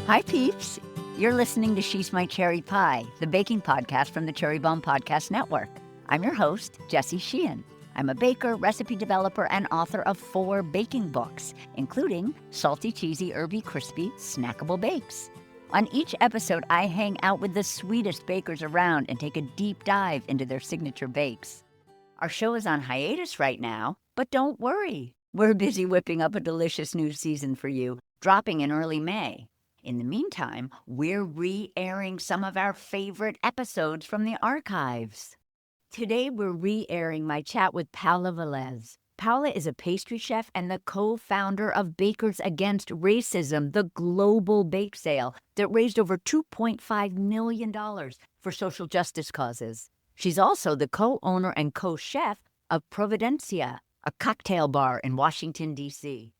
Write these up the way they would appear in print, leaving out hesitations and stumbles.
Hi, peeps. You're listening to She's My Cherry Pie, the baking podcast from the Cherry Bomb Podcast Network. I'm your host, Jessie Sheehan. I'm a baker, recipe developer, and author of 4 baking books, including Salty, Cheesy, Herby, Crispy, Snackable Bakes. On each episode, I hang out with the sweetest bakers around and take a deep dive into their signature bakes. Our show is on hiatus right now, but don't worry. We're busy whipping up a delicious new season for you, dropping in early May. In the meantime, we're re-airing some of our favorite episodes from the archives. Today, we're re-airing my chat with Paola Velez. Paola is a pastry chef and the co-founder of Bakers Against Racism, the global bake sale that raised over $2.5 million for social justice causes. She's also the co-owner and co-chef of Providencia, a cocktail bar in Washington, D.C.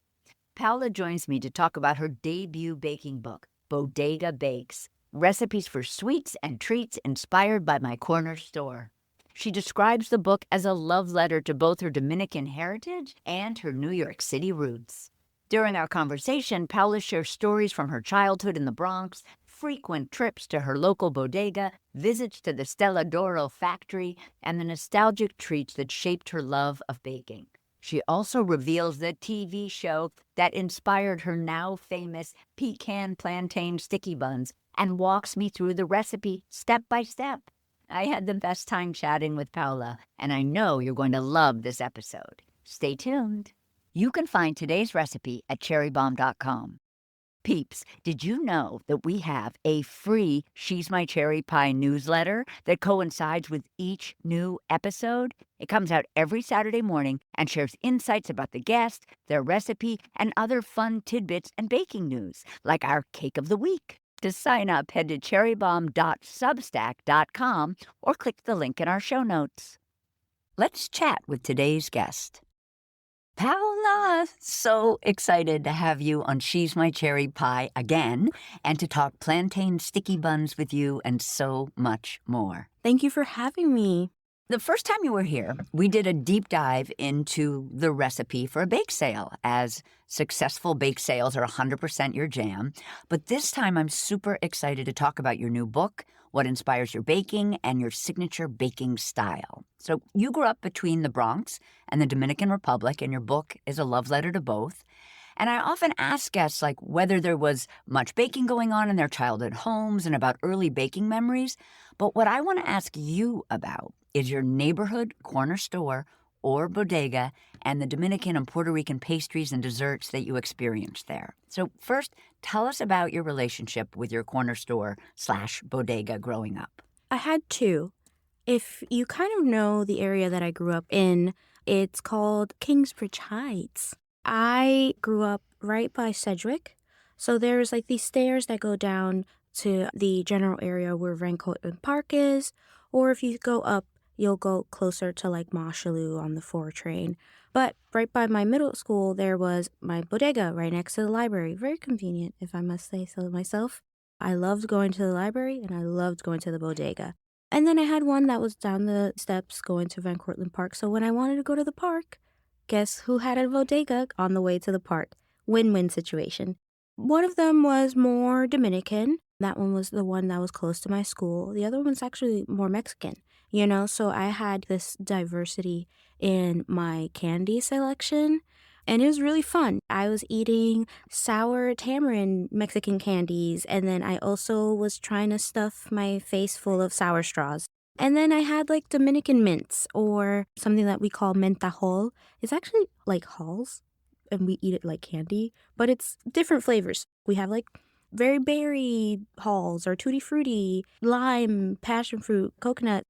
Paola joins me to talk about her debut baking book, Bodega Bakes, recipes for sweets and treats inspired by my corner store. She describes the book as a love letter to both her Dominican heritage and her New York City roots. During our conversation, Paola shares stories from her childhood in the Bronx, frequent trips to her local bodega, visits to the Stella d'Oro factory, and the nostalgic treats that shaped her love of baking. She also reveals the TV show that inspired her now famous pecan plantain sticky buns and walks me through the recipe step by step. I had the best time chatting with Paola, and I know you're going to love this episode. Stay tuned. You can find today's recipe at cherrybomb.com. Peeps, did you know that we have a free She's My Cherry Pie newsletter that coincides with each new episode? It comes out every Saturday morning and shares insights about the guest, their recipe, and other fun tidbits and baking news, like our Cake of the Week. To sign up, head to cherrybomb.substack.com or click the link in our show notes. Let's chat with today's guest. Paola, so excited to have you on She's My Cherry Pie again and to talk plantain sticky buns with you and so much more. Thank you for having me. The first time you were here, we did a deep dive into the recipe for a bake sale, as successful bake sales are 100% your jam. But this time I'm super excited to talk about your new book, what inspires your baking, and your signature baking style. So you grew up between the Bronx and the Dominican Republic, and your book is a love letter to both. And I often ask guests whether there was much baking going on in their childhood homes and about early baking memories. But what I want to ask you about is your neighborhood corner store or bodega and the Dominican and Puerto Rican pastries and desserts that you experienced there. So first, tell us about your relationship with your corner store / bodega growing up. I had 2. If you kind of know the area that I grew up in, it's called Kingsbridge Heights. I grew up right by Sedgwick. So there's these stairs that go down to the general area where Van Cortlandt Park is. Or if you go up, you'll go closer to Mosholu on the 4 train. But right by my middle school, there was my bodega right next to the library. Very convenient, if I must say so myself. I loved going to the library and I loved going to the bodega. And then I had one that was down the steps going to Van Cortlandt Park. So when I wanted to go to the park, guess who had a bodega on the way to the park? Win-win situation. One of them was more Dominican. That one was the one that was close to my school. The other one's actually more Mexican, so I had this diversity in my candy selection, and it was really fun. I was eating sour tamarind Mexican candies, and then I also was trying to stuff my face full of sour straws. And then I had Dominican mints, or something that we call mentajol. It's actually like halls, and we eat it like candy, but it's different flavors. We have very berry halls, or tutti frutti, lime, passion fruit, coconut.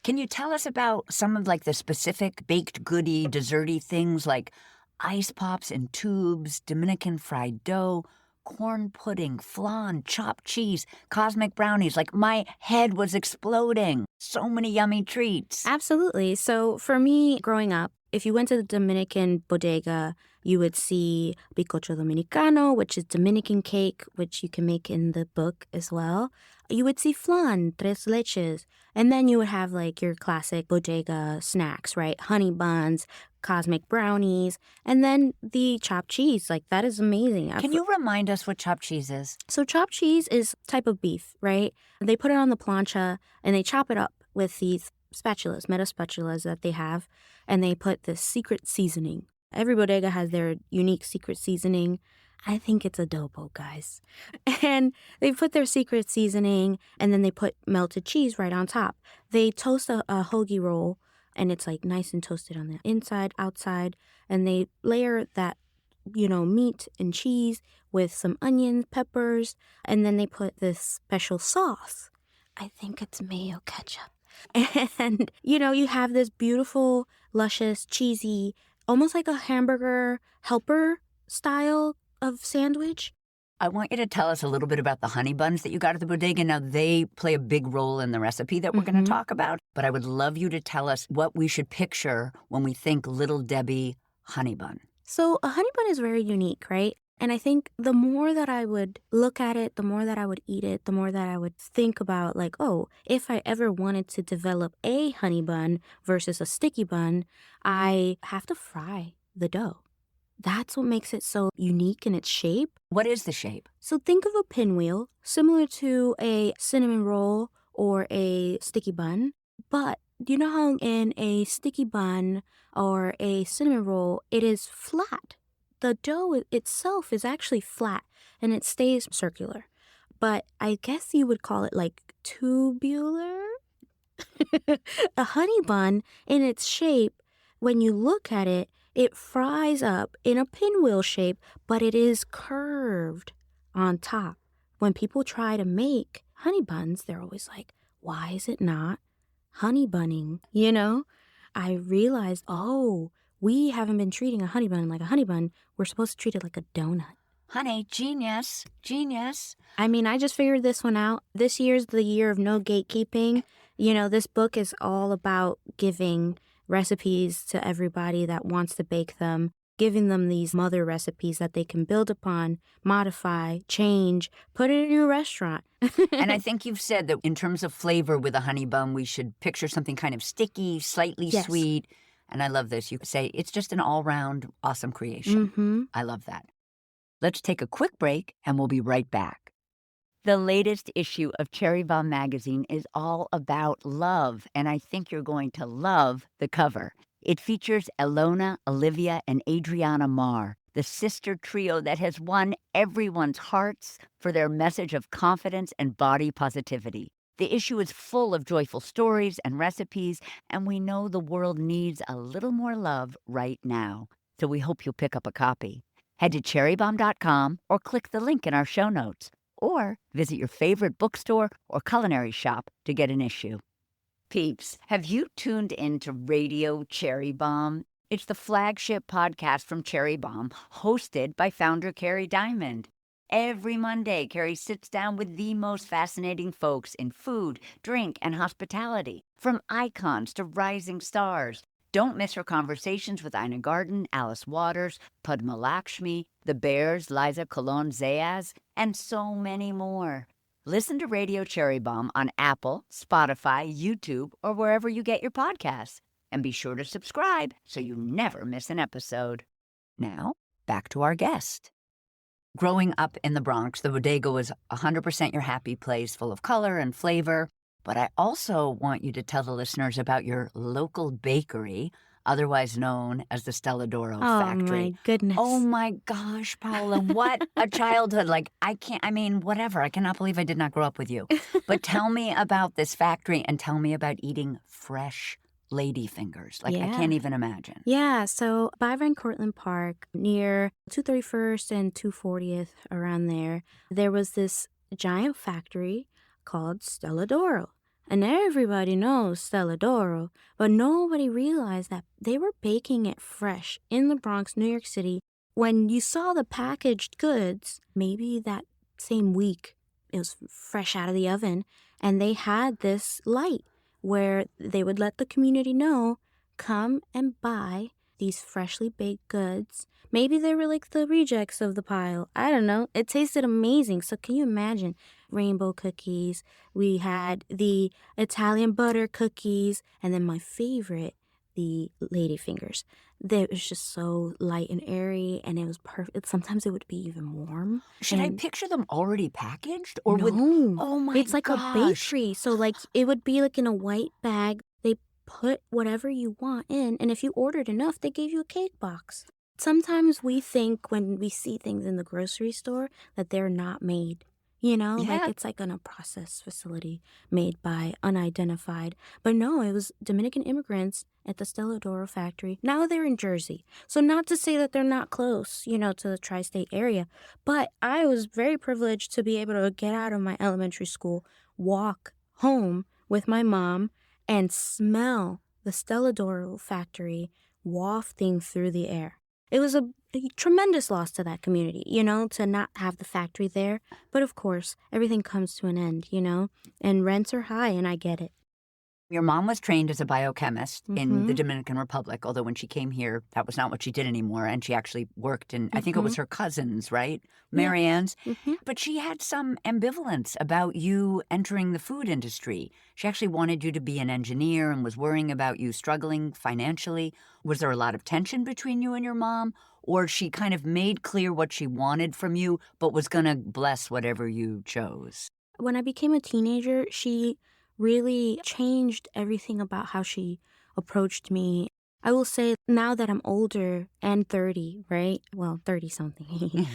Can you tell us about some of the specific baked goody, desserty things like ice pops in tubes, Dominican fried dough, corn pudding, flan, chopped cheese, cosmic brownies? My head was exploding. So many yummy treats. Absolutely. So for me, growing up, If you went to the Dominican bodega, you would see bizcocho dominicano, which is Dominican cake, which you can make in the book as well. You would see flan, tres leches, and then you would have like your classic bodega snacks, right? Honey buns, cosmic brownies, and then the chopped cheese. Like, that is amazing. Can you remind us what chopped cheese is? So chopped cheese is type of beef, right? They put it on the plancha and they chop it up with these spatulas, metal spatulas that they have, and they put this secret seasoning. Every bodega has their unique secret seasoning. I think it's adobo, guys. And they put their secret seasoning, and then they put melted cheese right on top. They toast a hoagie roll, and it's like nice and toasted on the inside, outside, and they layer that, meat and cheese with some onions, peppers, and then they put this special sauce. I think it's mayo ketchup. And, you have this beautiful, luscious, cheesy, almost like a hamburger helper style of sandwich. I want you to tell us a little bit about the honey buns that you got at the bodega. Now, they play a big role in the recipe that we're going to talk about, but I would love you to tell us what we should picture when we think Little Debbie honey bun. So a honey bun is very unique, right? And I think the more that I would look at it, the more that I would eat it, the more that I would think about like, oh, if I ever wanted to develop a honey bun versus a sticky bun, I have to fry the dough. That's what makes it so unique in its shape. What is the shape? So think of a pinwheel, similar to a cinnamon roll or a sticky bun. But you know how in a sticky bun or a cinnamon roll, it is flat. The dough itself is actually flat and it stays circular. But I guess you would call it like tubular. A honey bun in its shape, when you look at it, it fries up in a pinwheel shape, but it is curved on top. When people try to make honey buns, they're always like, why is it not honey bunning? I realized, we haven't been treating a honey bun like a honey bun. We're supposed to treat it like a donut. Honey, genius. I mean, I just figured this one out. This year's the year of no gatekeeping. This book is all about giving recipes to everybody that wants to bake them, giving them these mother recipes that they can build upon, modify, change, put it in your restaurant. And I think you've said that in terms of flavor with a honey bun, we should picture something kind of sticky, slightly sweet. And I love this. You could say it's just an all-round awesome creation. I love that. Let's take a quick break and we'll be right back. The latest issue of Cherry Bomb magazine is all about love, and I think you're going to love the cover. It features Elona, Olivia, and Adriana Marr, the sister trio that has won everyone's hearts for their message of confidence and body positivity. The issue is full of joyful stories and recipes, and we know the world needs a little more love right now. So we hope you'll pick up a copy. Head to cherrybomb.com or click the link in our show notes, or visit your favorite bookstore or culinary shop to get an issue. Peeps, have you tuned into Radio Cherry Bomb? It's the flagship podcast from Cherry Bomb, hosted by founder Carrie Diamond. Every Monday, Carrie sits down with the most fascinating folks in food, drink, and hospitality, from icons to rising stars. Don't miss her conversations with Ina Garten, Alice Waters, Padma Lakshmi, the Bears, Liza Colon-Zayas, and so many more. Listen to Radio Cherry Bomb on Apple, Spotify, YouTube, or wherever you get your podcasts. And be sure to subscribe so you never miss an episode. Now, back to our guest. Growing up in the Bronx, the bodega was 100% your happy place, full of color and flavor. But I also want you to tell the listeners about your local bakery, otherwise known as the Stella D'Oro factory. Oh, my goodness. Oh, my gosh, Paola, what a childhood. Whatever. I cannot believe I did not grow up with you. But tell me about this factory and tell me about eating fresh lady fingers. I can't even imagine. Yeah, so by Van Cortlandt Park, near 231st and 240th, around there was this giant factory called Stella D'Oro. And everybody knows Stella D'Oro, but nobody realized that they were baking it fresh in the Bronx, New York City. When you saw the packaged goods, maybe that same week, it was fresh out of the oven, and they had this light where they would let the community know, come and buy these freshly baked goods. Maybe they were like the rejects of the pile. I don't know. It tasted amazing. So can you imagine rainbow cookies? We had the Italian butter cookies, and then my favorite, the ladyfingers. They was just so light and airy, and it was perfect. Sometimes it would be even warm. Should I And picture them already packaged? Or would... no, Oh my it's like a gosh. bakery. So like it would be like in a white bag. They put whatever you want in, and if you ordered enough, they gave you a cake box. Sometimes we think when we see things in the grocery store that they're not made. Like Yeah. it's like in a process facility made by unidentified. But no, it was Dominican immigrants at the Stella D'Oro factory. Now they're in Jersey. So not to say that they're not close, to the tri-state area, but I was very privileged to be able to get out of my elementary school, walk home with my mom, and smell the Stella D'Oro factory wafting through the air. It was a tremendous loss to that community, to not have the factory there. But of course, everything comes to an end, and rents are high, and I get it. Your mom was trained as a biochemist in the Mm-hmm. Dominican Republic, although when she came here, that was not what she did anymore. And she actually worked in, I think it was her cousins, right? Yeah. Marianne's. Mm-hmm. But she had some ambivalence about you entering the food industry. She actually wanted you to be an engineer and was worrying about you struggling financially. Was there a lot of tension between you and your mom? Or she kind of made clear what she wanted from you, but was going to bless whatever you chose? When I became a teenager, she really changed everything about how she approached me. I will say now that I'm older and 30, right? Well, 30 something.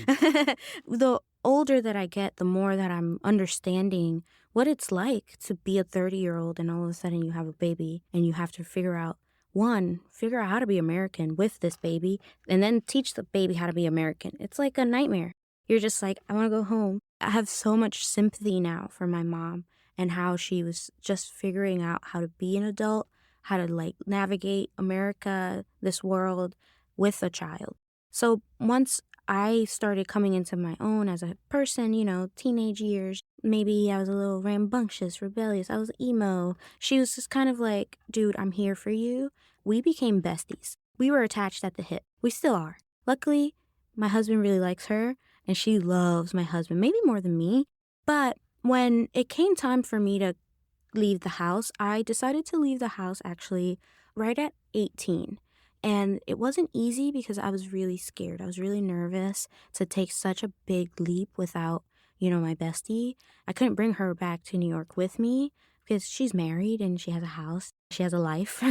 The older that I get, the more that I'm understanding what it's like to be a 30-year-old and all of a sudden you have a baby and you have to figure out how to be American with this baby and then teach the baby how to be American. It's like a nightmare. You're just like, I want to go home. I have so much sympathy now for my mom and how she was just figuring out how to be an adult, how to like navigate America, this world with a child. So once I started coming into my own as a person, teenage years, maybe I was a little rambunctious, rebellious, I was emo. She was just kind of like, dude, I'm here for you. We became besties. We were attached at the hip. We still are. Luckily, my husband really likes her and she loves my husband, maybe more than me. But when it came time for me to leave the house, I decided to leave the house actually right at 18. And it wasn't easy because I was really scared. I was really nervous to take such a big leap without, my bestie. I couldn't bring her back to New York with me because she's married and she has a house. She has a life,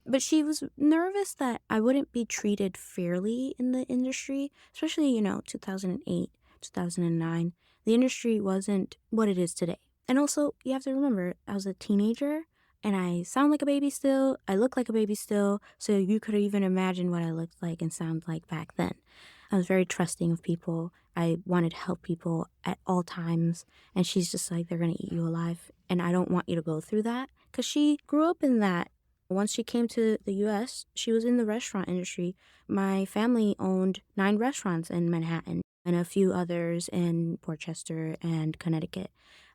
But she was nervous that I wouldn't be treated fairly in the industry, especially, 2008, 2009. The industry wasn't what it is today. And also, you have to remember, I was a teenager and I sound like a baby still. I look like a baby still. So you could even imagine what I looked like and sound like back then. I was very trusting of people. I wanted to help people at all times. And she's just like, they're going to eat you alive. And I don't want you to go through that. Because she grew up in that. Once she came to the U.S., she was in the restaurant industry. My family owned 9 restaurants in Manhattan and a few others in Portchester and Connecticut.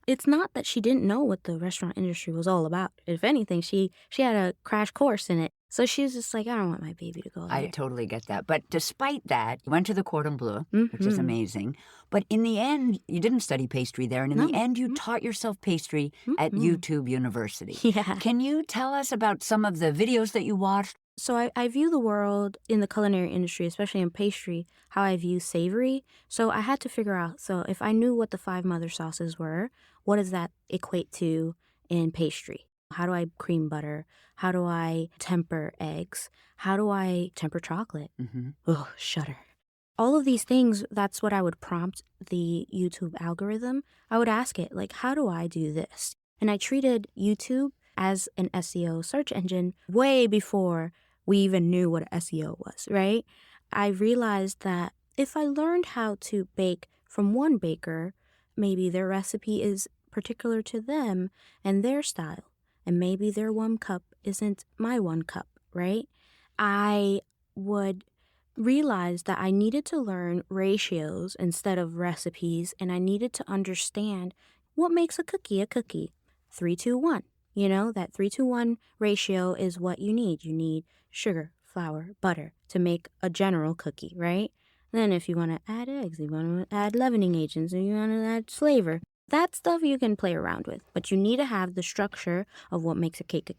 It's not that she didn't know what the restaurant industry was all about. If anything, she had a crash course in it. So she was just like, I don't want my baby to go there. I totally get that. But despite that, you went to the Cordon Bleu, which is Mhm. amazing. But in the end, you didn't study pastry there. And in the No. end, you taught yourself pastry at Mhm. YouTube University. Yeah. Can you tell us about some of the videos that you watched? So I view the world in the culinary industry, especially in pastry, how I view savory. So I had to figure out, so if I knew what the 5 mother sauces were, what does that equate to in pastry? How do I cream butter? How do I temper eggs? How do I temper chocolate? Mm-hmm. Ugh, shudder. All of these things, that's what I would prompt the YouTube algorithm. I would ask it, like, how do I do this? And I treated YouTube as an SEO search engine way before we even knew what SEO was, right? I realized that if I learned how to bake from one baker, maybe their recipe is particular to them and their style, and maybe their 1 cup isn't my 1 cup, right? I would realize that I needed to learn ratios instead of recipes, and I needed to understand what makes a cookie a cookie. 3, 2, 1. That 3-to-1 ratio is what you need. You need sugar, flour, butter to make a general cookie, right? Then if you want to add eggs, you want to add leavening agents, and you want to add flavor, that stuff you can play around with. But you need to have the structure of what makes a cake,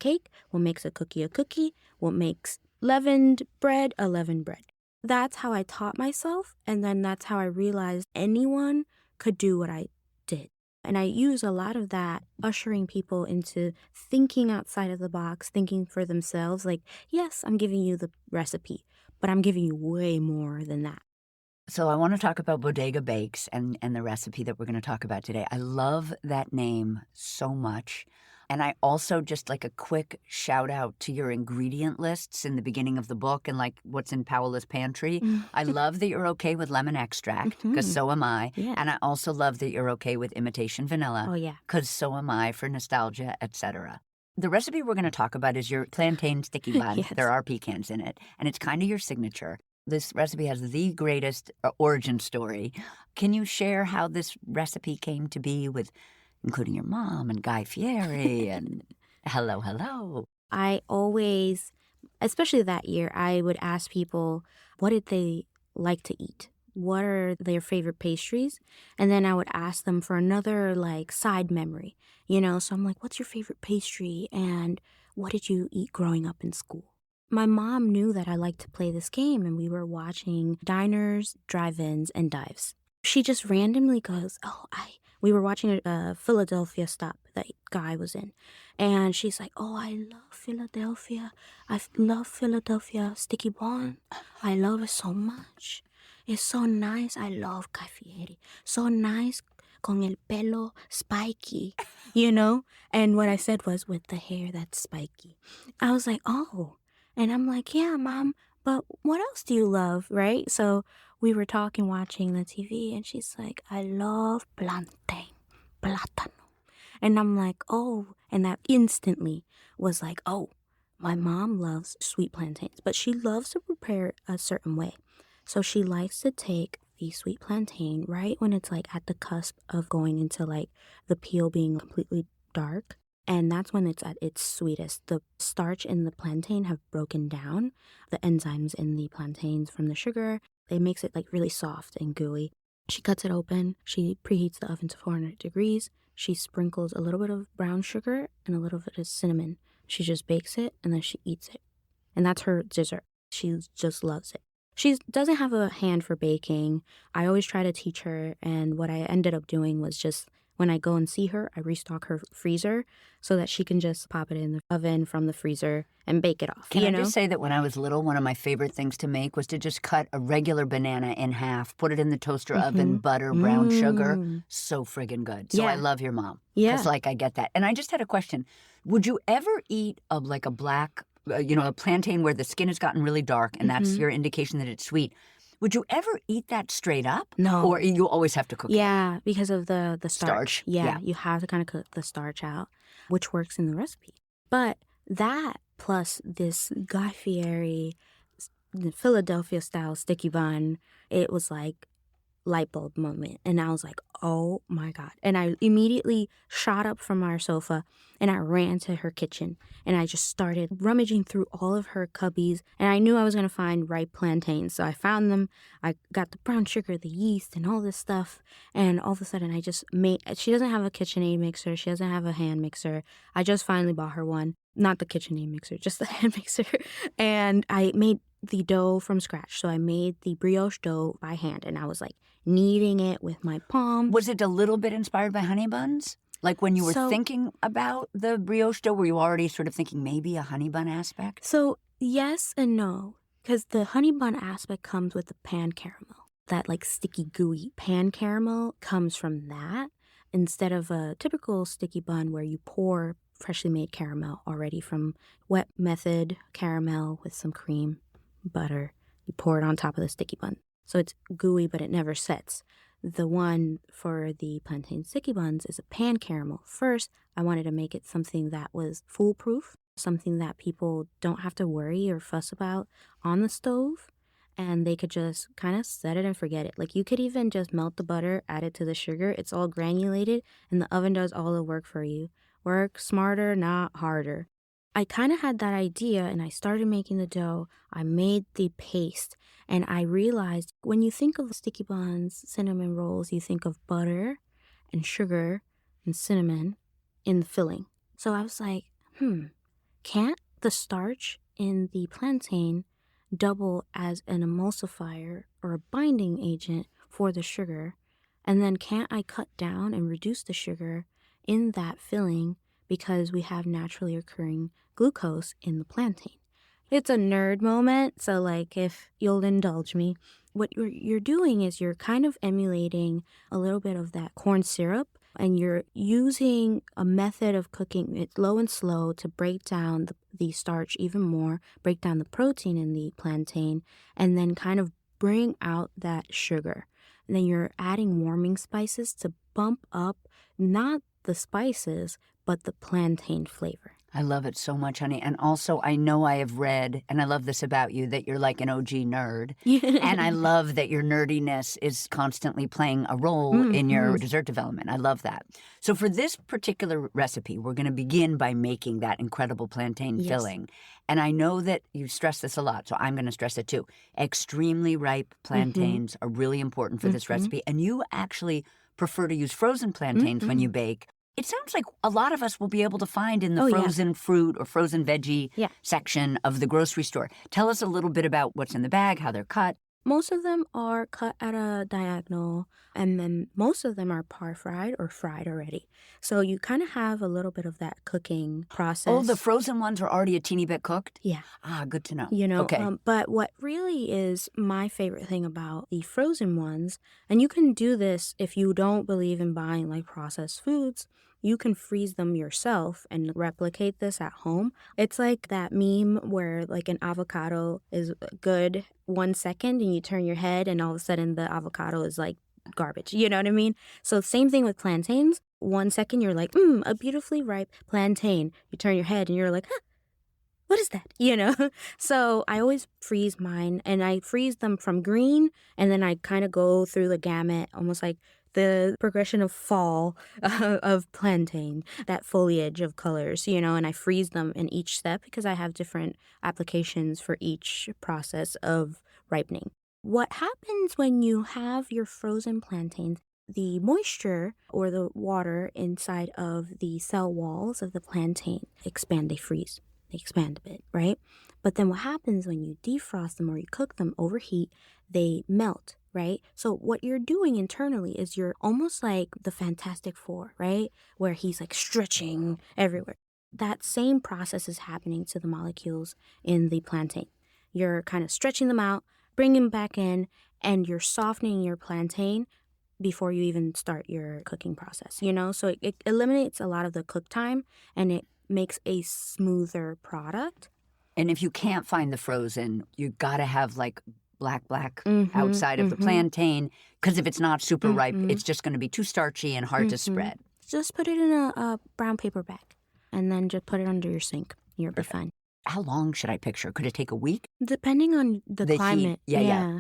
what makes a cookie, what makes leavened bread a leavened bread. That's how I taught myself, and then that's how I realized anyone could do what I did. And I use a lot of that, ushering people into thinking outside of the box, thinking for themselves. Like, yes, I'm giving you the recipe, but I'm giving you way more than that. So I want to talk about Bodega Bakes and the recipe that we're going to talk about today. I love that name so much. And I also just like a quick shout out to your ingredient lists in the beginning of the book and like what's in Paola's pantry. I love that you're okay with lemon extract because so am I. Yeah. And I also love that you're okay with imitation vanilla Oh, yeah. because so am I for nostalgia, etc. The recipe we're going to talk about is your plantain sticky bun. Yes. There are pecans in it, and it's kind of your signature. This recipe has the greatest origin story. Can you share how this recipe came to be with including your mom and Guy Fieri and hello? I always, especially that year, I would ask people, what did they like to eat? What are their favorite pastries? And then I would ask them for another like side memory, So I'm like, what's your favorite pastry? And what did you eat growing up in school? My mom knew that I liked to play this game, and we were watching diners, drive-ins, and dives. She just randomly goes, we were watching a Philadelphia stop that Guy was in. And she's like, I love Philadelphia. I love Philadelphia sticky bun. I love it so much. It's so nice. I love Guy Fieri. So nice con el pelo spiky, And what I said was, with the hair that's spiky. I was like, oh. And I'm like, yeah, Mom, but what else do you love, right? So we were talking, watching the TV, and she's like, I love plantain, plátano. And I'm like, oh. And that instantly was like, oh, my mom loves sweet plantains, but she loves to prepare it a certain way. So she likes to take the sweet plantain right when it's like at the cusp of going into like the peel being completely dark. And that's when it's at its sweetest. The starch in the plantain have broken down. The enzymes in the plantains from the sugar, it makes it like really soft and gooey. She cuts it open. She preheats the oven to 400 degrees. She sprinkles a little bit of brown sugar and a little bit of cinnamon. She just bakes it and then she eats it. And that's her dessert. She just loves it. She doesn't have a hand for baking. I always try to teach her. And what I ended up doing was just, when I go and see her, I restock her freezer so that she can just pop it in the oven from the freezer and bake it off. Can I just say that when I was little, one of my favorite things to make was to just cut a regular banana in half, put it in the toaster oven, butter, brown sugar. So friggin' good. So I love your mom. Yeah. Because I get that. And I just had a question. Would you ever eat a black, a plantain where the skin has gotten really dark and that's your indication that it's sweet? Would you ever eat that straight up? No. Or you always have to cook it? Yeah, because of the starch. Yeah, you have to kind of cook the starch out, which works in the recipe. But that plus this Guy Fieri Philadelphia style sticky bun, it was like light bulb moment. And I was like, oh my God. And I immediately shot up from our sofa and I ran to her kitchen and I just started rummaging through all of her cubbies. And I knew I was going to find ripe plantains. So I found them. I got the brown sugar, the yeast, and all this stuff. And all of a sudden I just made, she doesn't have a KitchenAid mixer. She doesn't have a hand mixer. I just finally bought her one. Not the KitchenAid mixer, just the hand mixer. And I made the dough from scratch. So I made the brioche dough by hand and I was like kneading it with my palm. Was it a little bit inspired by honey buns? Like when you were thinking about the brioche dough, were you already sort of thinking maybe a honey bun aspect? So yes and no, because the honey bun aspect comes with the pan caramel. That like sticky gooey pan caramel comes from that instead of a typical sticky bun where you pour freshly made caramel already from wet method caramel with some cream, butter. You pour it on top of the sticky bun. So it's gooey, but it never sets. The one for the plantain sticky buns is a pan caramel. First, I wanted to make it something that was foolproof, something that people don't have to worry or fuss about on the stove, and they could just kind of set it and forget it. Like you could even just melt the butter, add it to the sugar. It's all granulated, and the oven does all the work for you. Work smarter, not harder. I kind of had that idea and I started making the dough. I made the paste and I realized when you think of sticky buns, cinnamon rolls, you think of butter and sugar and cinnamon in the filling. So I was like, can't the starch in the plantain double as an emulsifier or a binding agent for the sugar? And then can't I cut down and reduce the sugar in that filling because we have naturally occurring glucose in the plantain? It's a nerd moment, so like if you'll indulge me, what you're doing is you're kind of emulating a little bit of that corn syrup and you're using a method of cooking it low and slow to break down the starch even more, break down the protein in the plantain, and then kind of bring out that sugar. And then you're adding warming spices to bump up not the spices, but the plantain flavor. I love it so much, honey. And also, I know I have read, and I love this about you, that you're like an OG nerd. And I love that your nerdiness is constantly playing a role in your dessert development. I love that. So for this particular recipe, we're going to begin by making that incredible plantain filling. And I know that you stress this a lot, so I'm going to stress it too. Extremely ripe plantains are really important for this recipe. And you actually prefer to use frozen plantains when you bake. It sounds like a lot of us will be able to find in the frozen fruit or frozen veggie section of the grocery store. Tell us a little bit about what's in the bag, how they're cut. Most of them are cut at a diagonal, and then most of them are par-fried or fried already. So you kind of have a little bit of that cooking process. Oh, the frozen ones are already a teeny bit cooked? Yeah. Ah, good to know. Okay. But what really is my favorite thing about the frozen ones, and you can do this if you don't believe in buying like processed foods, you can freeze them yourself and replicate this at home. It's like that meme where like an avocado is good 1 second and you turn your head and all of a sudden the avocado is like garbage. You know what I mean? So same thing with plantains. 1 second you're like, a beautifully ripe plantain. You turn your head and you're like, what is that? So I always freeze mine and I freeze them from green and then I kind of go through the gamut, almost like the progression of fall of plantain, that foliage of colors, and I freeze them in each step because I have different applications for each process of ripening. What happens when you have your frozen plantains, the moisture or the water inside of the cell walls of the plantain expand, they freeze. They expand a bit, right? But then what happens when you defrost them or you cook them, overheat, they melt, right? So what you're doing internally is you're almost like the Fantastic Four, right? Where he's like stretching everywhere. That same process is happening to the molecules in the plantain. You're kind of stretching them out, bringing them back in, and you're softening your plantain before you even start your cooking process, So it eliminates a lot of the cook time and it makes a smoother product. And if you can't find the frozen, you got to have like black outside of the plantain, because if it's not super ripe, it's just going to be too starchy and hard to spread. Just put it in a brown paper bag and then just put it under your sink. You'll be fine. How long should I picture? Could it take a week? Depending on the climate. Heat. Yeah.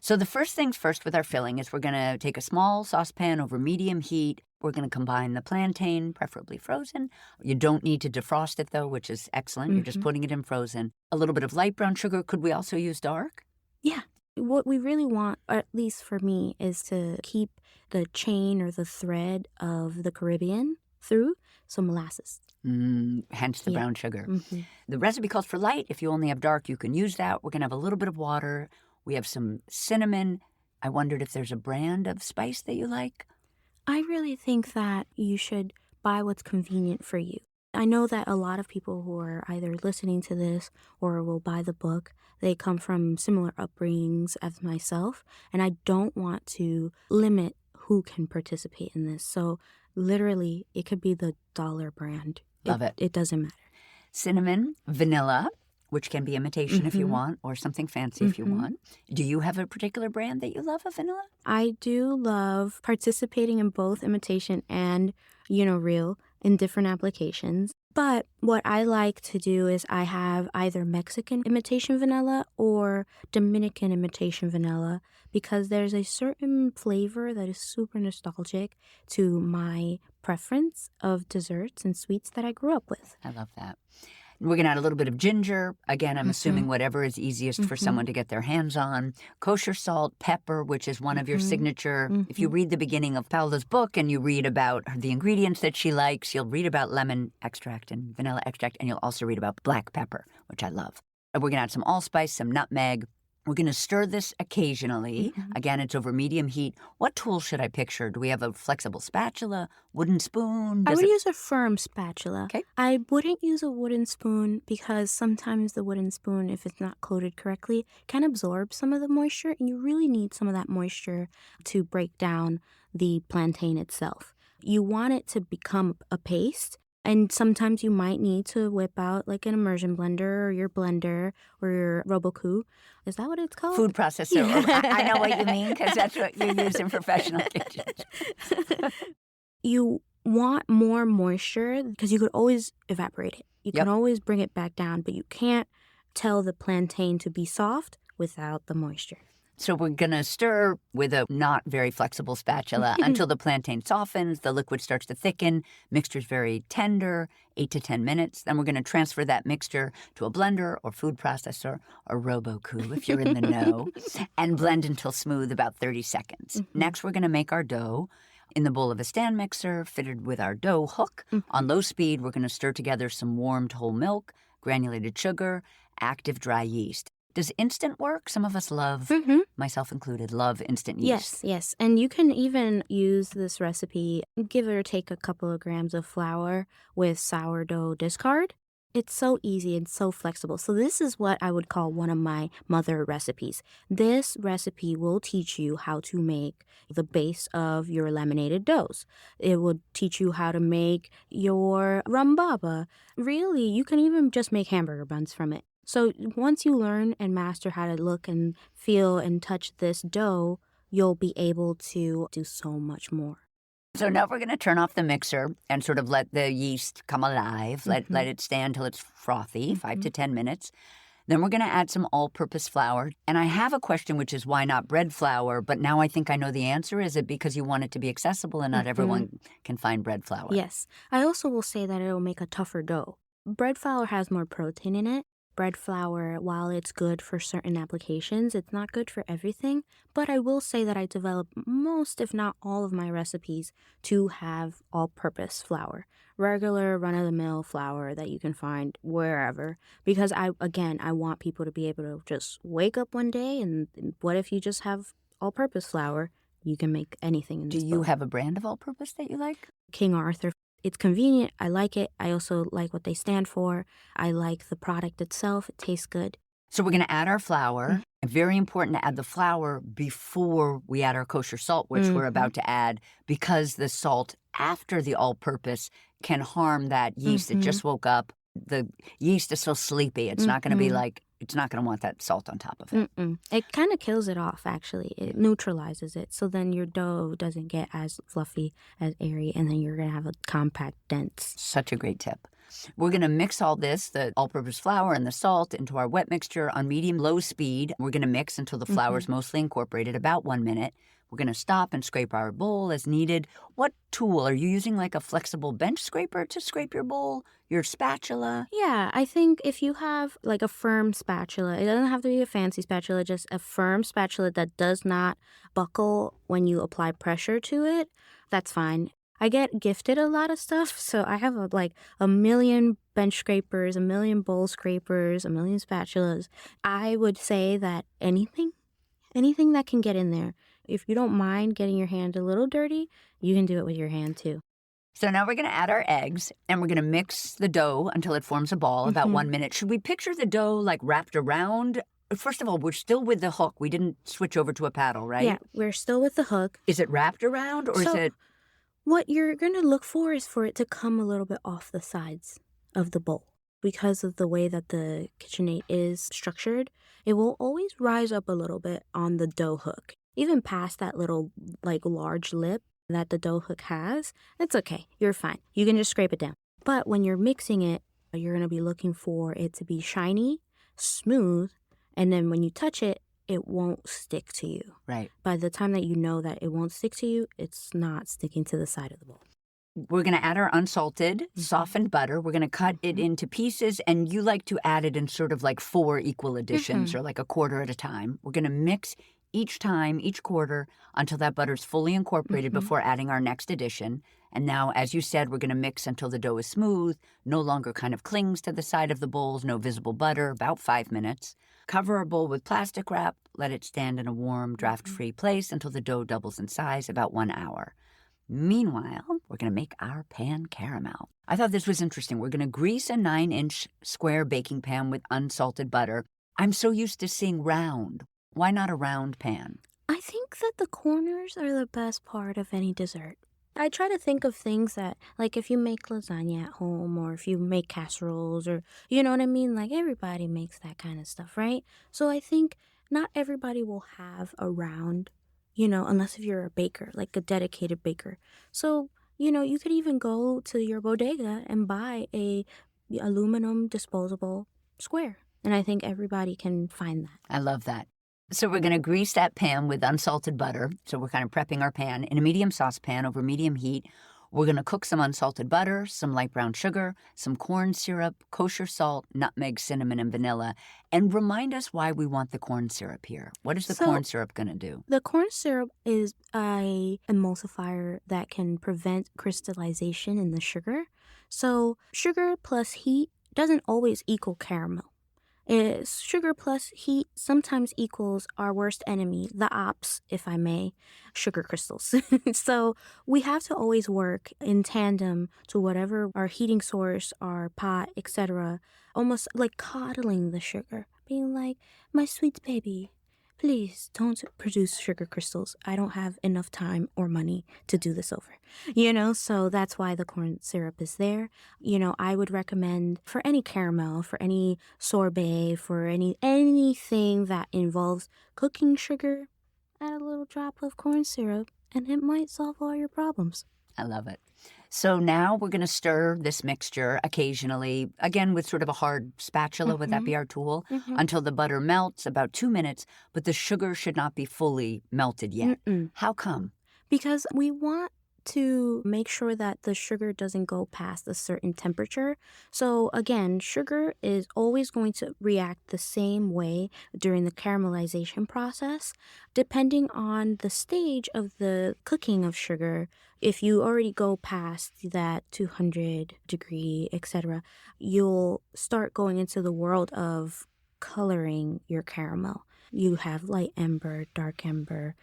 So the first things first with our filling is we're going to take a small saucepan over medium heat. We're going to combine the plantain, preferably frozen. You don't need to defrost it, though, which is excellent. You're just putting it in frozen. A little bit of light brown sugar. Could we also use dark? Yeah. What we really want, or at least for me, is to keep the chain or the thread of the Caribbean through, so molasses. Hence the brown sugar. The recipe calls for light. If you only have dark, you can use that. We're going to have a little bit of water. We have some cinnamon. I wondered if there's a brand of spice that you like. I really think that you should buy what's convenient for you. I know that a lot of people who are either listening to this or will buy the book, they come from similar upbringings as myself, and I don't want to limit who can participate in this. So literally, it could be the dollar brand. Love it. It doesn't matter. Cinnamon, vanilla, which can be imitation if you want, or something fancy if you want. Do you have a particular brand that you love of vanilla? I do love participating in both imitation and, real in different applications. But what I like to do is I have either Mexican imitation vanilla or Dominican imitation vanilla because there's a certain flavor that is super nostalgic to my preference of desserts and sweets that I grew up with. I love that. We're going to add a little bit of ginger. Again, I'm assuming whatever is easiest for someone to get their hands on. Kosher salt, pepper, which is one of your signature. If you read the beginning of Paola's book and you read about the ingredients that she likes, you'll read about lemon extract and vanilla extract, and you'll also read about black pepper, which I love. And we're going to add some allspice, some nutmeg. We're going to stir this occasionally. Again, it's over medium heat. What tool should I picture? Do we have a flexible spatula, wooden spoon? I would use a firm spatula. Okay. I wouldn't use a wooden spoon because sometimes the wooden spoon, if it's not coated correctly, can absorb some of the moisture, and you really need some of that moisture to break down the plantain itself. You want it to become a paste. And sometimes you might need to whip out like an immersion blender or your blender or your Robocoup. Is that what it's called? Food processor. I know what you mean because that's what you use in professional kitchens. You want more moisture because you could always evaporate it. You can always bring it back down, but you can't tell the plantain to be soft without the moisture. So we're going to stir with a not very flexible spatula until the plantain softens, the liquid starts to thicken, mixture's very tender, 8 to 10 minutes. Then we're going to transfer that mixture to a blender or food processor or Robocoup if you're in the know, and blend until smooth, about 30 seconds. Next, we're going to make our dough in the bowl of a stand mixer fitted with our dough hook. On low speed, we're going to stir together some warmed whole milk, granulated sugar, active dry yeast. Does instant work? Some of us love, myself included, love instant yeast. Yes. And you can even use this recipe, give or take a couple of grams of flour with sourdough discard. It's so easy and so flexible. So this is what I would call one of my mother recipes. This recipe will teach you how to make the base of your laminated doughs. It will teach you how to make your rhumbaba. Really, you can even just make hamburger buns from it. So once you learn and master how to look and feel and touch this dough, you'll be able to do so much more. So now we're going to turn off the mixer and sort of let the yeast come alive. Let it stand till it's frothy, 5 to 10 minutes. Then we're going to add some all-purpose flour. And I have a question, which is why not bread flour? But now I think I know the answer. Is it because you want it to be accessible and not everyone can find bread flour? Yes. I also will say that it'll make a tougher dough. Bread flour has more protein in it. Bread flour, while it's good for certain applications, it's not good for everything. But I will say that I develop most, if not all, of my recipes to have all-purpose flour. Regular, run-of-the-mill flour that you can find wherever. Because, I want people to be able to just wake up one day and what if you just have all-purpose flour? You can make anything in this Do you bowl. have a brand of all-purpose that you like? King Arthur. It's convenient. I like it. I also like what they stand for. I like the product itself. It tastes good. So we're going to add our flour. Very important to add the flour before we add our kosher salt, which we're about to add, because the salt after the all-purpose can harm that yeast that just woke up. The yeast is so sleepy. It's not going to be like, it's not going to want that salt on top of it. It kind of kills it off, actually. It neutralizes it. So then your dough doesn't get as fluffy, as airy, and then you're going to have a compact, dense. Such a great tip. We're going to mix all this, the all-purpose flour and the salt, into our wet mixture on medium-low speed. We're going to mix until the flour is mostly incorporated, about 1 minute. We're going to stop and scrape our bowl as needed. What tool? Are you using like a flexible bench scraper to scrape your bowl? Your spatula? Yeah, I think if you have like a firm spatula, it doesn't have to be a fancy spatula, just a firm spatula that does not buckle when you apply pressure to it, that's fine. I get gifted a lot of stuff, so I have a million bench scrapers, a million bowl scrapers, a million spatulas. I would say that anything that can get in there. If you don't mind getting your hand a little dirty, you can do it with your hand too. So now we're going to add our eggs, and we're going to mix the dough until it forms a ball, about 1 minute. Should we picture the dough like wrapped around? First of all, we're still with the hook. We didn't switch over to a paddle, right? Yeah, we're still with the hook. Is it wrapped around, or is it... What you're going to look for is for it to come a little bit off the sides of the bowl. Because of the way that the KitchenAid is structured, it will always rise up a little bit on the dough hook. Even past that little large lip that the dough hook has, it's okay. You're fine. You can just scrape it down. But when you're mixing it, you're going to be looking for it to be shiny, smooth, and then when you touch it, it won't stick to you. Right. By the time that you know that it won't stick to you, it's not sticking to the side of the bowl. We're going to add our unsalted, softened butter. We're going to cut it into pieces, and you like to add it in sort of like 4 equal additions or like a quarter at a time. We're going to mix each time, each quarter, until that butter's fully incorporated before adding our next addition. And now, as you said, we're going to mix until the dough is smooth, no longer kind of clings to the side of the bowls, no visible butter, about 5 minutes. Cover our bowl with plastic wrap. Let it stand in a warm, draft-free place until the dough doubles in size, about 1 hour. Meanwhile, we're going to make our pan caramel. I thought this was interesting. We're going to grease a 9-inch square baking pan with unsalted butter. I'm so used to seeing round. Why not a round pan? I think that the corners are the best part of any dessert. I try to think of things that, like if you make lasagna at home or if you make casseroles or, you know what I mean? Like everybody makes that kind of stuff, right? So I think not everybody will have a round, unless if you're a baker, like a dedicated baker. So, you could even go to your bodega and buy a aluminum disposable square. And I think everybody can find that. I love that. So we're going to grease that pan with unsalted butter. So we're kind of prepping our pan in a medium saucepan over medium heat. We're going to cook some unsalted butter, some light brown sugar, some corn syrup, kosher salt, nutmeg, cinnamon, and vanilla. And remind us why we want the corn syrup here. What is the corn syrup going to do? The corn syrup is a emulsifier that can prevent crystallization in the sugar. So sugar plus heat doesn't always equal caramel. Sugar plus heat sometimes equals our worst enemy, the ops, if I may, sugar crystals. So we have to always work in tandem to whatever our heating source, our pot, etc. Almost like coddling the sugar, being like, my sweet baby, please don't produce sugar crystals. I don't have enough time or money to do this over. So that's why the corn syrup is there. I would recommend for any caramel, for any sorbet, for anything that involves cooking sugar, add a little drop of corn syrup and it might solve all your problems. I love it. So now we're going to stir this mixture occasionally, again with sort of a hard spatula, would that be our tool, until the butter melts, about 2 minutes, but the sugar should not be fully melted yet. How come? Because we want to make sure that the sugar doesn't go past a certain temperature. So again, sugar is always going to react the same way during the caramelization process. Depending on the stage of the cooking of sugar, if you already go past that 200 degree, etc., you'll start going into the world of coloring your caramel. You have light amber, dark amber,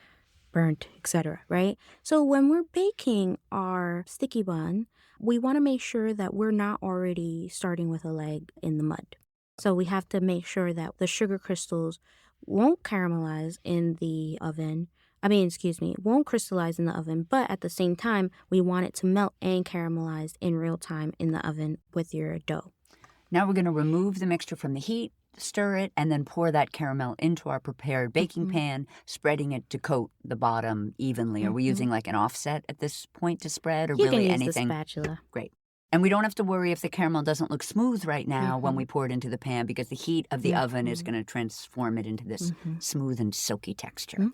burnt, etc., right? So when we're baking our sticky bun, we want to make sure that we're not already starting with a leg in the mud. So we have to make sure that the sugar crystals won't caramelize in the oven. Won't crystallize in the oven, but at the same time, we want it to melt and caramelize in real time in the oven with your dough. Now we're going to remove the mixture from the heat, stir it, and then pour that caramel into our prepared baking pan, spreading it to coat the bottom evenly. Are we using like an offset at this point to spread, or you really can use anything? The spatula. Great. And we don't have to worry if the caramel doesn't look smooth right now when we pour it into the pan, because the heat of the oven is going to transform it into this smooth and silky texture.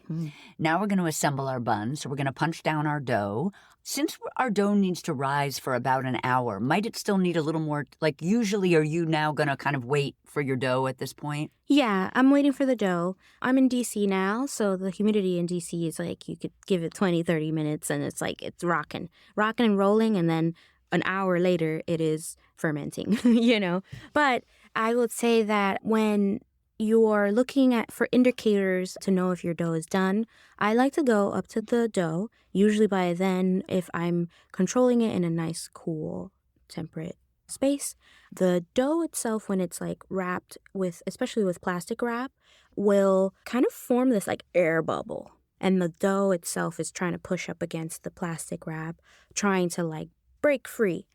Now we're going to assemble our buns. So we're going to punch down our dough. Since our dough needs to rise for about an hour, might it still need a little more? Like usually, are you now going to kind of wait for your dough at this point? Yeah, I'm waiting for the dough. I'm in DC now, so the humidity in DC is like you could give it 20, 30 minutes and it's like it's rocking and rolling, and then an hour later it is fermenting, But I would say that when you're looking for indicators to know if your dough is done, I like to go up to the dough. Usually by then, if I'm controlling it in a nice, cool, temperate space, the dough itself, when it's like wrapped with, especially with plastic wrap, will kind of form this like air bubble. And the dough itself is trying to push up against the plastic wrap, trying to like break free.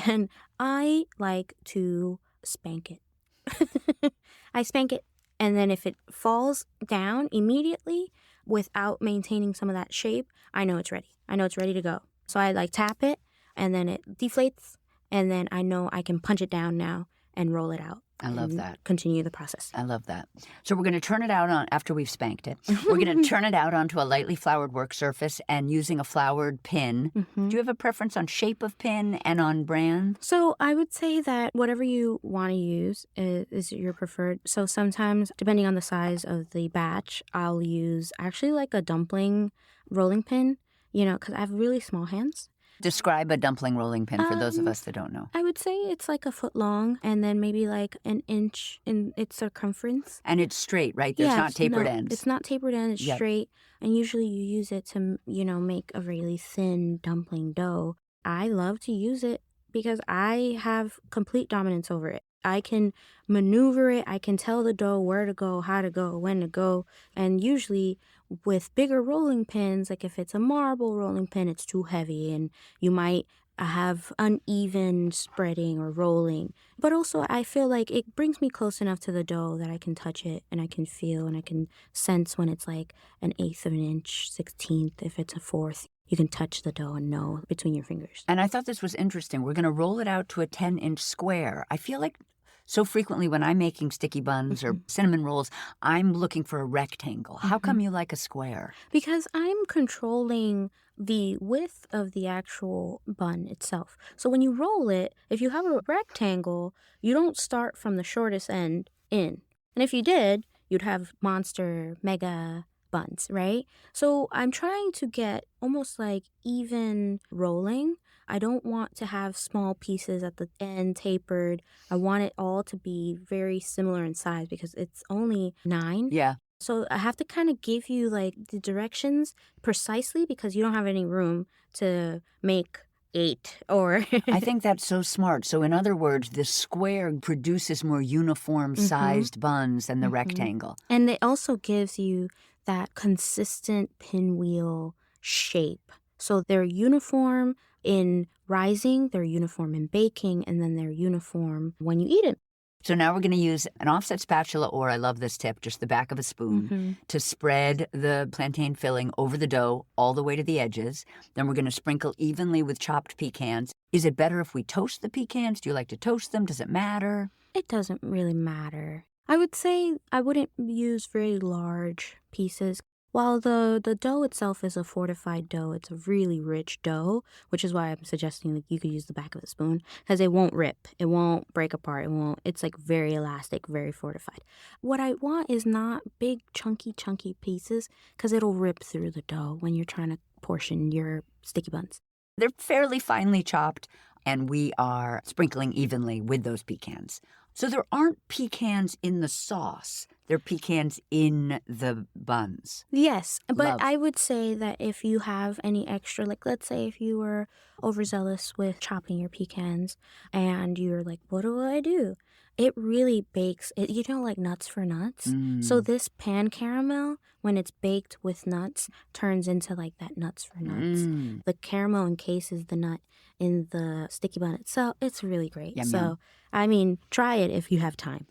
And I like to spank it. I spank it, and then if it falls down immediately without maintaining some of that shape, I know it's ready. I know it's ready to go. So I like tap it, and then it deflates, and then I know I can punch it down now and roll it out. I love and that. continue the process. I love that. So we're going to turn it out after we've spanked it. We're going to turn it out onto a lightly floured work surface and using a floured pin. Mm-hmm. Do you have a preference on shape of pin and on brand? So I would say that whatever you want to use is your preferred. So sometimes, depending on the size of the batch, I'll use actually like a dumpling rolling pin, because I have really small hands. Describe a dumpling rolling pin for those of us that don't know. I would say it's like a foot long and then maybe like an inch in its circumference. And it's straight, right? There's not tapered ends. It's not tapered end. It's straight. And usually you use it to, make a really thin dumpling dough. I love to use it because I have complete dominance over it. I can maneuver it. I can tell the dough where to go, how to go, when to go. And usually with bigger rolling pins, like if it's a marble rolling pin, it's too heavy and you might have uneven spreading or rolling. But also I feel like it brings me close enough to the dough that I can touch it and I can feel and I can sense when it's like an eighth of an inch, 16th, if it's a fourth. You can touch the dough and know between your fingers. And I thought this was interesting. We're going to roll it out to a 10-inch square. I feel like so frequently when I'm making sticky buns or cinnamon rolls, I'm looking for a rectangle. How come you like a square? Because I'm controlling the width of the actual bun itself. So when you roll it, if you have a rectangle, you don't start from the shortest end in. And if you did, you'd have monster, mega buns, right? So I'm trying to get almost like even rolling. I don't want to have small pieces at the end tapered. I want it all to be very similar in size because it's only 9. Yeah. So I have to kind of give you like the directions precisely because you don't have any room to make 8 or... I think that's so smart. So in other words, the square produces more uniform sized buns than the rectangle. And it also gives you that consistent pinwheel shape. So they're uniform in rising, they're uniform in baking, and then they're uniform when you eat it. So now we're going to use an offset spatula, or I love this tip, just the back of a spoon, to spread the plantain filling over the dough all the way to the edges. Then we're going to sprinkle evenly with chopped pecans. Is it better if we toast the pecans? Do you like to toast them? Does it matter? It doesn't really matter. I would say I wouldn't use very large pieces. While the dough itself is a fortified dough, it's a really rich dough, which is why I'm suggesting that you could use the back of the spoon because it won't rip, it won't break apart, it's like very elastic, very fortified. What I want is not big, chunky pieces because it'll rip through the dough when you're trying to portion your sticky buns. They're fairly finely chopped, and we are sprinkling evenly with those pecans. So there aren't pecans in the sauce. They're pecans in the buns. Yes, but Love. I would say that if you have any extra, like let's say if you were overzealous with chopping your pecans and you're like, what do I do? It really bakes, like nuts for nuts. So this pan caramel, when it's baked with nuts, turns into like that nuts for nuts. The caramel encases the nut in the sticky bun itself. It's really great. Yum, so, yum. I mean, try it if you have time.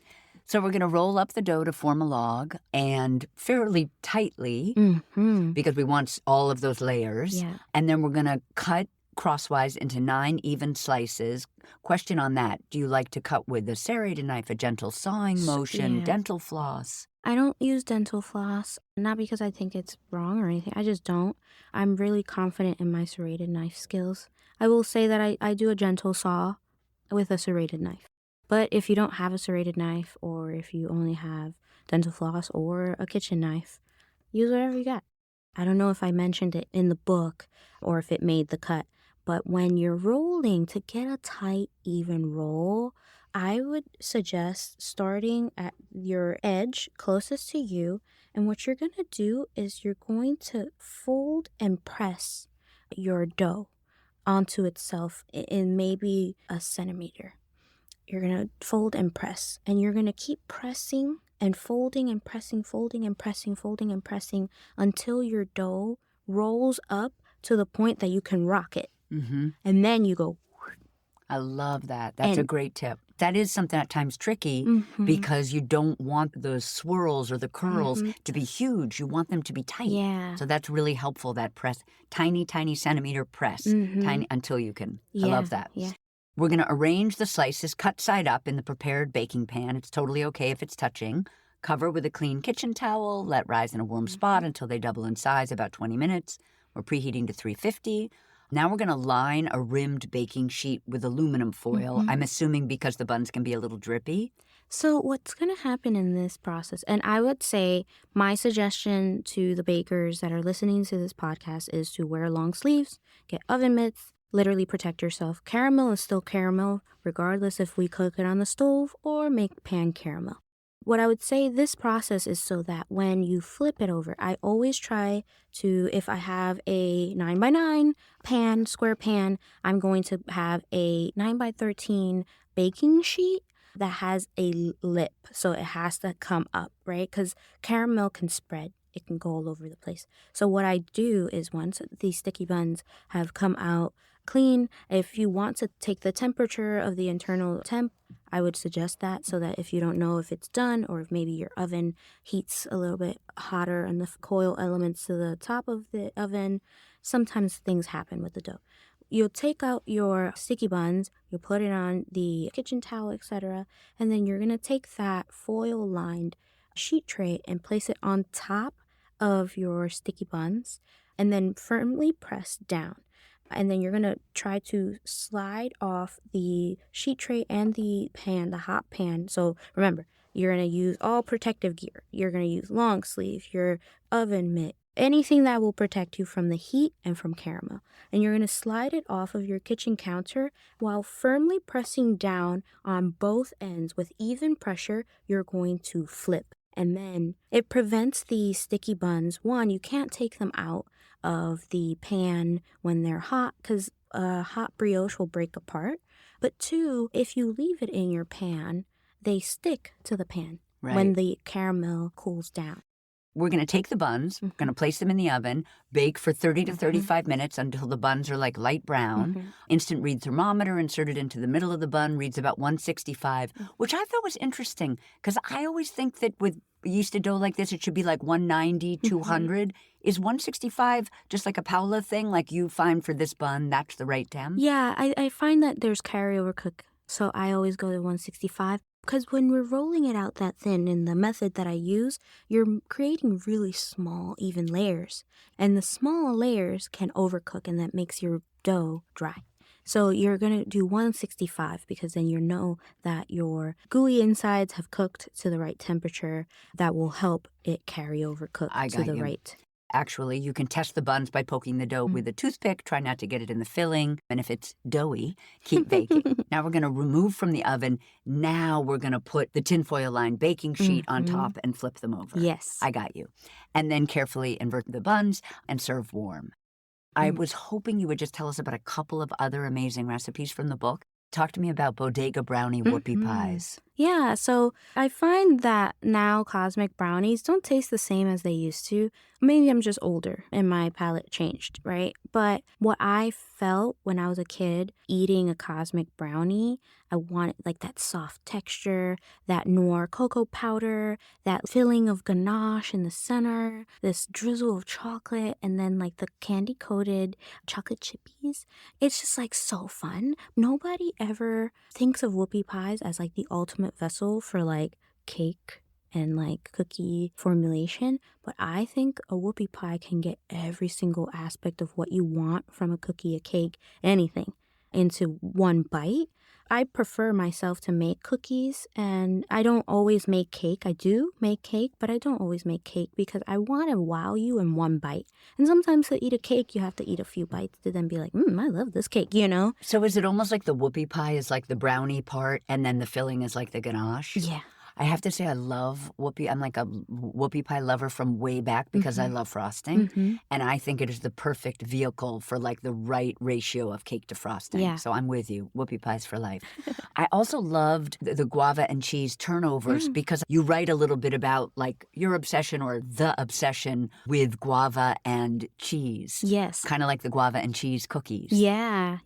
So we're going to roll up the dough to form a log and fairly tightly because we want all of those layers. Yeah. And then we're going to cut crosswise into 9 even slices. Question on that. Do you like to cut with a serrated knife, a gentle sawing motion, Yeah. dental floss? I don't use dental floss, not because I think it's wrong or anything. I just don't. I'm really confident in my serrated knife skills. I will say that I do a gentle saw with a serrated knife. But if you don't have a serrated knife or if you only have dental floss or a kitchen knife, use whatever you got. I don't know if I mentioned it in the book or if it made the cut, but when you're rolling, to get a tight, even roll, I would suggest starting at your edge closest to you. And what you're going to do is you're going to fold and press your dough onto itself in maybe a centimeter. You're going to fold and press, and you're going to keep pressing and folding and pressing, folding and pressing, folding and pressing until your dough rolls up to the point that you can rock it. And then you go. I love that. That's a great tip. That is something at times tricky because you don't want those swirls or the curls to be huge. You want them to be tight. Yeah. So that's really helpful, that press. Tiny, tiny centimeter press. Tiny until you can. I love that. Yeah. We're going to arrange the slices cut side up in the prepared baking pan. It's totally okay if it's touching. Cover with a clean kitchen towel. Let rise in a warm spot until they double in size, about 20 minutes. We're preheating to 350. Now we're going to line a rimmed baking sheet with aluminum foil. I'm assuming because the buns can be a little drippy. So what's going to happen in this process, and I would say my suggestion to the bakers that are listening to this podcast is to wear long sleeves, get oven mitts, literally protect yourself. Caramel is still caramel, regardless if we cook it on the stove or make pan caramel. What I would say this process is so that when you flip it over, I always try to, if I have a 9x9 pan, square pan, I'm going to have a 9x13 baking sheet that has a lip. So it has to come up, right? Because caramel can spread. It can go all over the place. So what I do is once these sticky buns have come out clean, if you want to take the temperature of the internal temp, I would suggest that so that if you don't know if it's done or if maybe your oven heats a little bit hotter and the coil elements to the top of the oven, sometimes things happen with the dough. You'll take out your sticky buns, you'll put it on the kitchen towel, etc., and then you're going to take that foil-lined sheet tray and place it on top of your sticky buns and then firmly press down. And then you're going to try to slide off the sheet tray and the pan, the hot pan. So remember, you're going to use all protective gear. You're going to use long sleeve, your oven mitt, anything that will protect you from the heat and from caramel. And you're going to slide it off of your kitchen counter while firmly pressing down on both ends with even pressure. You're going to flip. And then it prevents the sticky buns. One, you can't take them out of the pan when they're hot because hot brioche will break apart. But two, if you leave it in your pan, they stick to the pan when the caramel cools down. We're going to take the buns, we're going to place them in the oven, bake for 30 to 35 minutes until the buns are like light brown. Instant read thermometer inserted into the middle of the bun reads about 165, which I thought was interesting because I always think that with yeasted dough like this, it should be like 190, 200. Is 165 just like a Paola thing, like you find for this bun, that's the right temp? Yeah, I find that there's carryover cook, so I always go to 165. Because when we're rolling it out that thin in the method that I use, you're creating really small, even layers. And the small layers can overcook, and that makes your dough dry. So you're going to do 165 because then you know that your gooey insides have cooked to the right temperature. That will help it carry over cook to the right. Actually, you can test the buns by poking the dough with a toothpick. Try not to get it in the filling. And if it's doughy, keep baking. Now we're going to remove from the oven. Now we're going to put the tinfoil-lined baking sheet on top and flip them over. Yes. I got you. And then carefully invert the buns and serve warm. I was hoping you would just tell us about a couple of other amazing recipes from the book. Talk to me about Bodega brownie whoopie pies. Yeah, so I find that now cosmic brownies don't taste the same as they used to. Maybe I'm just older and my palate changed, right? But what I felt when I was a kid eating a cosmic brownie, I wanted like that soft texture, that noir cocoa powder, that filling of ganache in the center, this drizzle of chocolate, and then like the candy-coated chocolate chippies. It's just like so fun. Nobody ever thinks of whoopie pies as like the ultimate vessel for like cake and like cookie formulation, but I think a whoopie pie can get every single aspect of what you want from a cookie, a cake, anything into one bite. I prefer myself to make cookies, and I don't always make cake. I do make cake, but I don't always make cake because I want to wow you in one bite. And sometimes to eat a cake, you have to eat a few bites to then be like, I love this cake, you know? So is it almost like the whoopie pie is like the brownie part and then the filling is like the ganache? Yeah. I have to say I love whoopie. I'm like a whoopie pie lover from way back because I love frosting. And I think it is the perfect vehicle for like the right ratio of cake to frosting. Yeah. So I'm with you. Whoopie pies for life. I also loved the guava and cheese turnovers because you write a little bit about like your obsession or the obsession with guava and cheese. Yes. Kind of like the guava and cheese cookies. Yeah.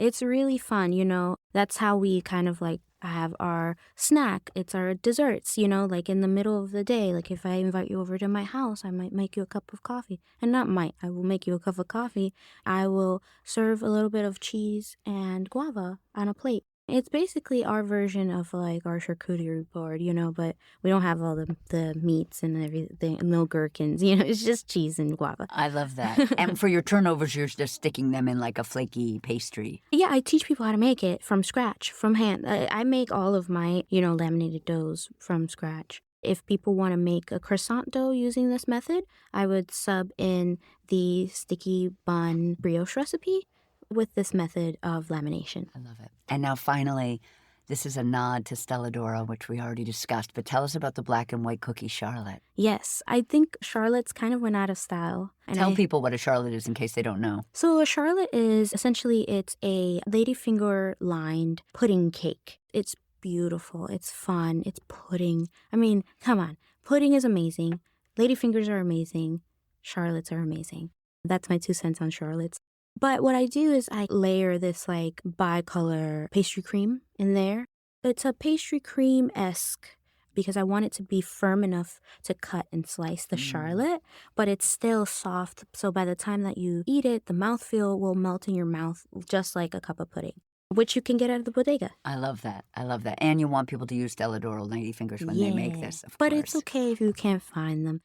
It's really fun, you know. That's how we kind of like I have our snack. It's our desserts, like in the middle of the day. Like if I invite you over to my house, I might make you a cup of coffee. And not might, I will make you a cup of coffee. I will serve a little bit of cheese and guava on a plate. It's basically our version of like our charcuterie board, but we don't have all the meats and everything, no gherkins, it's just cheese and guava. I love that. And for your turnovers, you're just sticking them in like a flaky pastry. Yeah, I teach people how to make it from scratch, from hand. I make all of my, laminated doughs from scratch. If people want to make a croissant dough using this method, I would sub in the sticky bun brioche recipe with this method of lamination. I love it. And now finally, this is a nod to Stella D'Oro, which we already discussed, but tell us about the black and white cookie charlotte. Yes, I think charlottes kind of went out of style. Tell people what a charlotte is in case they don't know. So a charlotte is essentially it's a ladyfinger lined pudding cake. It's beautiful. It's fun. It's pudding. I mean, come on. Pudding is amazing. Ladyfingers are amazing. Charlottes are amazing. That's my 2 cents on charlottes. But what I do is I layer this like bicolor pastry cream in there. It's a pastry cream-esque because I want it to be firm enough to cut and slice the charlotte, but it's still soft. So by the time that you eat it, the mouthfeel will melt in your mouth just like a cup of pudding, which you can get at the bodega. I love that. I love that. And you want people to use Stella D'Oro ladyfingers when they make this, of but course. It's okay if you can't find them.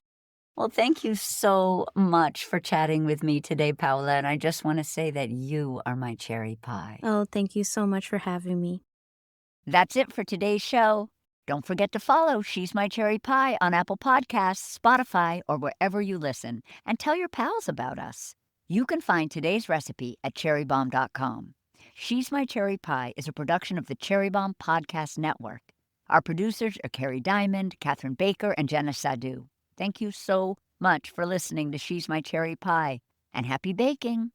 Well, thank you so much for chatting with me today, Paola. And I just want to say that you are my cherry pie. Oh, thank you so much for having me. That's it for today's show. Don't forget to follow She's My Cherry Pie on Apple Podcasts, Spotify, or wherever you listen. And tell your pals about us. You can find today's recipe at cherrybomb.com. She's My Cherry Pie is a production of the Cherry Bomb Podcast Network. Our producers are Carrie Diamond, Catherine Baker, and Jenna Sadu. Thank you so much for listening to She's My Cherry Pie, and happy baking!